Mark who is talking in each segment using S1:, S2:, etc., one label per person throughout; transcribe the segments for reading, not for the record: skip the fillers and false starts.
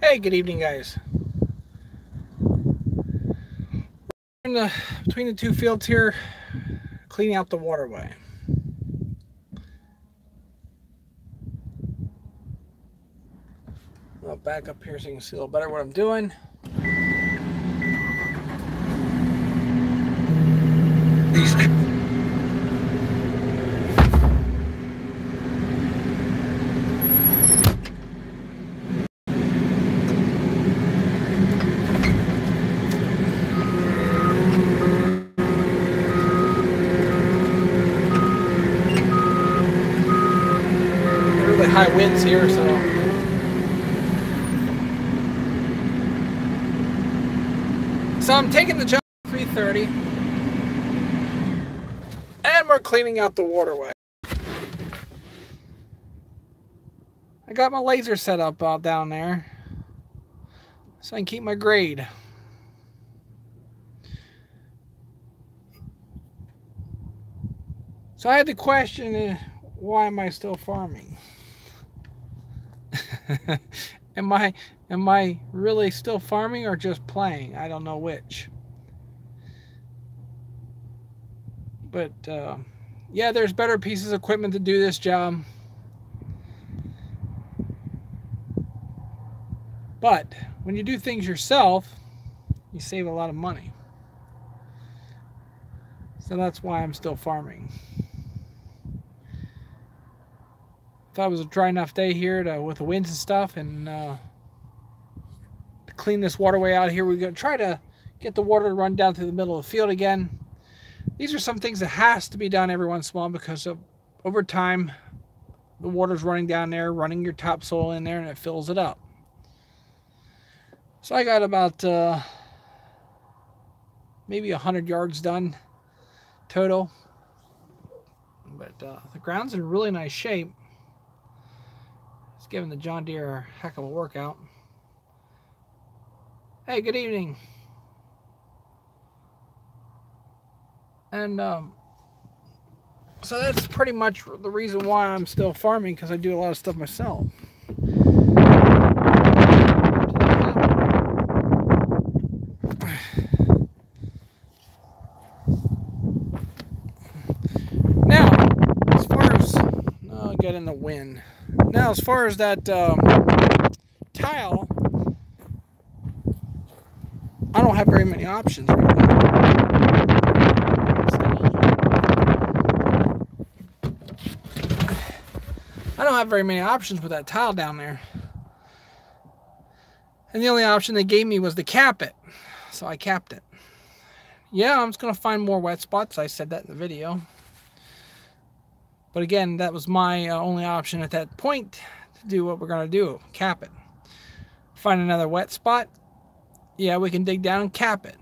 S1: Hey, good evening, guys. Between the two fields here, cleaning out the waterway. I'll back up here so you can see a little better what I'm doing. Really high winds here, so I'm taking the John 330 and we're cleaning out the waterway. I got my laser set up down there so I can keep my grade. So I had the question, why am I still farming? Am I really still farming or just playing? I don't know which. But yeah, there's better pieces of equipment to do this job. But when you do things yourself, you save a lot of money. So that's why I'm still farming. Thought it was a dry enough day here with the winds and stuff, and to clean this waterway out here. We're going to try to get the water to run down through the middle of the field again. These are some things that has to be done every once in a while because over time the water's running down there, running your topsoil in there, and it fills it up. So I got about maybe 100 yards done total, but the ground's in really nice shape. It's giving the John Deere a heck of a workout. Hey, good evening. And so that's pretty much the reason why I'm still farming, because I do a lot of stuff myself. Now, as far as I'll get in the wind. Now, as far as that tile, I don't have very many options right now. I don't have very many options with that tile down there. And the only option they gave me was to cap it. So I capped it. Yeah, I'm just going to find more wet spots. I said that in the video. But again, that was my only option at that point to do what we're going to do. Cap it. Find another wet spot. Yeah, we can dig down and cap it.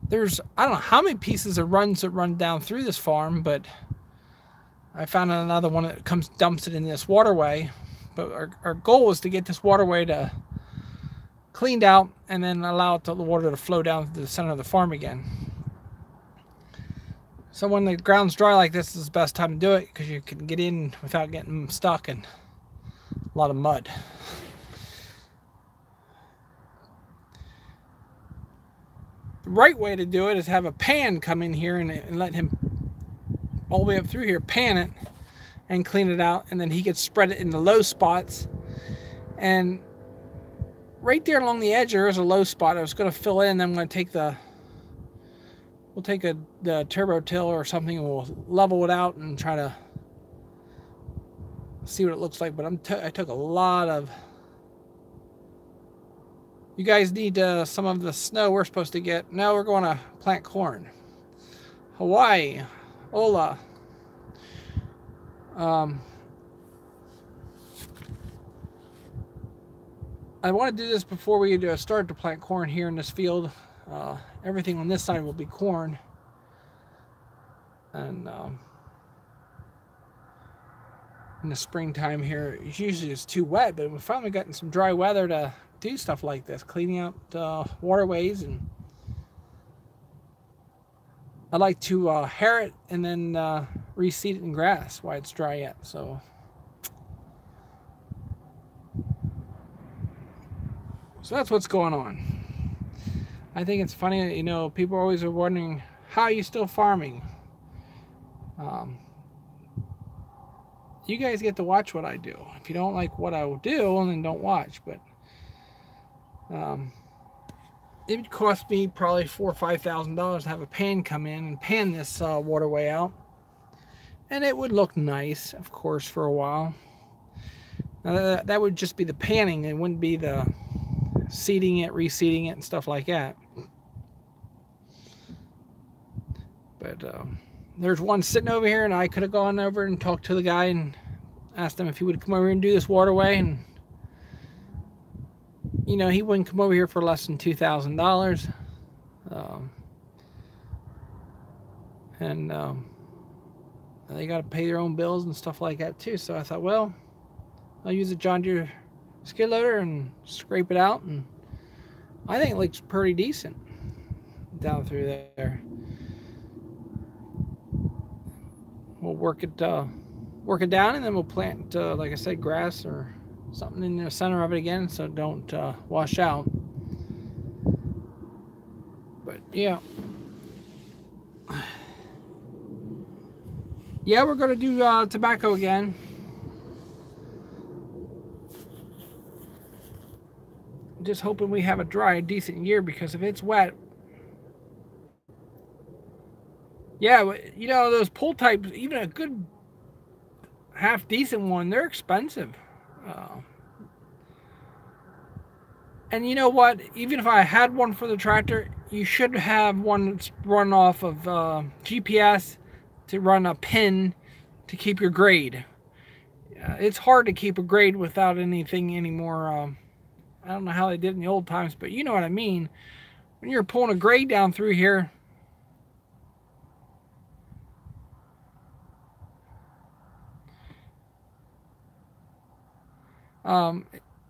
S1: There's, I don't know how many pieces of runs that run down through this farm, but I found another one that dumps it in this waterway. But our goal was to get this waterway to cleaned out and then allow the water to flow down to the center of the farm again. So when the ground's dry like this is the best time to do it, because you can get in without getting stuck in a lot of mud. The right way to do it is have a pan come in here and let him all the way up through here, pan it and clean it out, and then he could spread it in the low spots. And right there along the edge there is a low spot I was going to fill in, and then I'm going to take the turbo till or something, and we'll level it out and try to see what it looks like. But I took a lot of. You guys need some of the snow we're supposed to get. No, we're going to plant corn. Hawaii, hola. I want to do this before we start to plant corn here in this field. Everything on this side will be corn. And in the springtime here, usually it's too wet, but we've finally gotten some dry weather to do stuff like this, cleaning out waterways. And I like to hare it and then reseed it in grass while it's dry yet. So that's what's going on. I think it's funny, you know, people always are wondering, how are you still farming? You guys get to watch what I do. If you don't like what I will do, then don't watch. But it would cost me probably $4,000 or $5,000 to have a pan come in and pan this waterway out. And it would look nice, of course, for a while. Now, that would just be the panning. It wouldn't be the seeding it, reseeding it, and stuff like that. But there's one sitting over here, and I could have gone over and talked to the guy and asked him if he would come over here and do this waterway. And, you know, he wouldn't come over here for less than $2,000. They got to pay their own bills and stuff like that too. So I thought, well, I'll use a John Deere skid loader and scrape it out, and I think it looks pretty decent down through there. We'll work it down, and then we'll plant, like I said, grass or something in the center of it again, so it don't wash out. But yeah, we're gonna do tobacco again. Just hoping we have a dry, decent year, because if it's wet, yeah, you know, those pull types, even a good half decent one, they're expensive. And you know what? Even if I had one for the tractor, you should have one that's run off of GPS to run a pin to keep your grade. It's hard to keep a grade without anything anymore. I don't know how they did in the old times, but you know what I mean. When you're pulling a grade down through here,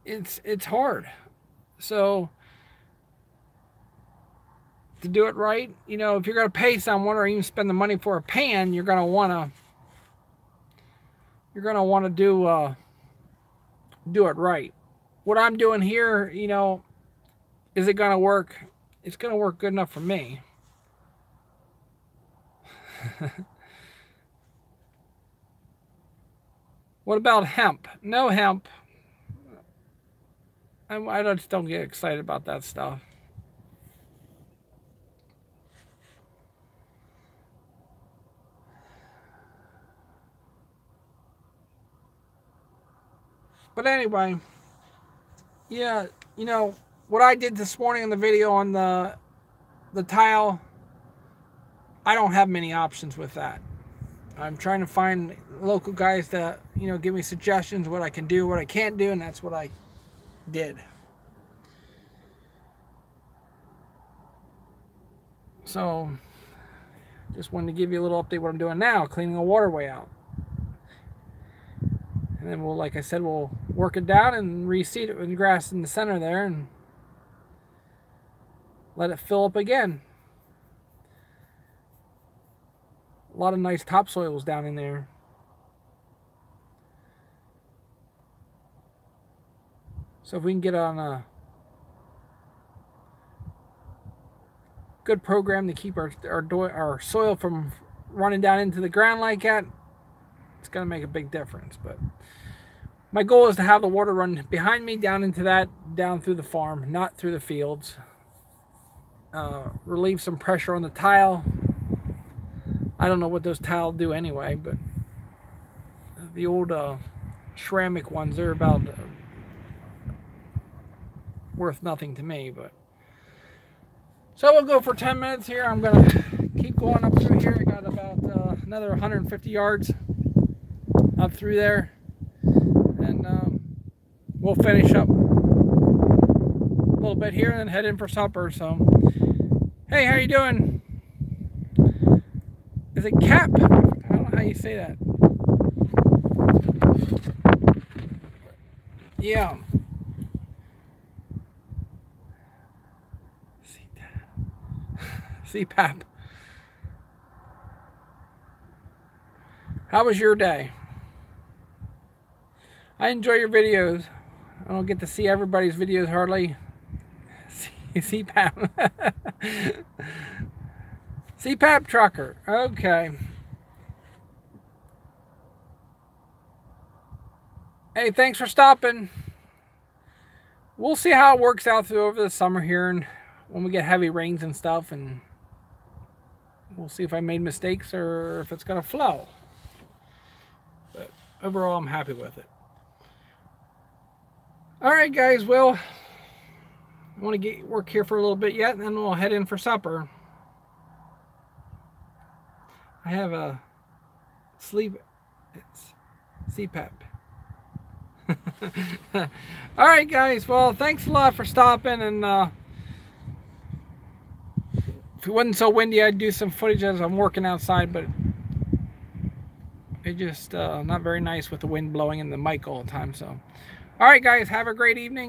S1: it's hard. So to do it right, you know, if you're going to pay someone or even spend the money for a pan, you're going to want to do it right. What I'm doing here, you know, is it going to work? It's going to work good enough for me. What about hemp? No hemp. I just don't get excited about that stuff. But anyway, yeah, you know, what I did this morning in the video on the tile, I don't have many options with that. I'm trying to find local guys that, you know, give me suggestions, what I can do, what I can't do, and that's what I did. So, just wanted to give you a little update what I'm doing now, cleaning a waterway out. And then we'll, like I said, we'll work it down and reseed it with grass in the center there and let it fill up again. A lot of nice topsoils down in there. So if we can get on a good program to keep our soil from running down into the ground like that, it's going to make a big difference. But my goal is to have the water run behind me down into that, down through the farm, not through the fields. Relieve some pressure on the tile. I don't know what those tiles do anyway, but the old ceramic ones, they're about worth nothing to me. But so we'll go for 10 minutes here. I'm gonna keep going up through here. I got about another 150 yards up through there, and we'll finish up a little bit here and then head in for supper. So hey, how you doing? Is it Cap? I don't know how you say that. Yeah. CPAP. How was your day? I enjoy your videos. I don't get to see everybody's videos hardly. CPAP. CPAP trucker. Okay. Hey, thanks for stopping. We'll see how it works out through over the summer here, and when we get heavy rains and stuff, and we'll see if I made mistakes or if it's gonna flow. But overall, I'm happy with it. All right, guys. Well, I want to work here for a little bit yet, and then we'll head in for supper. I have a CPAP. All right, guys. Well, thanks a lot for stopping, and if it wasn't so windy, I'd do some footage as I'm working outside, but it's just not very nice with the wind blowing in the mic all the time. So, all right, guys. Have a great evening.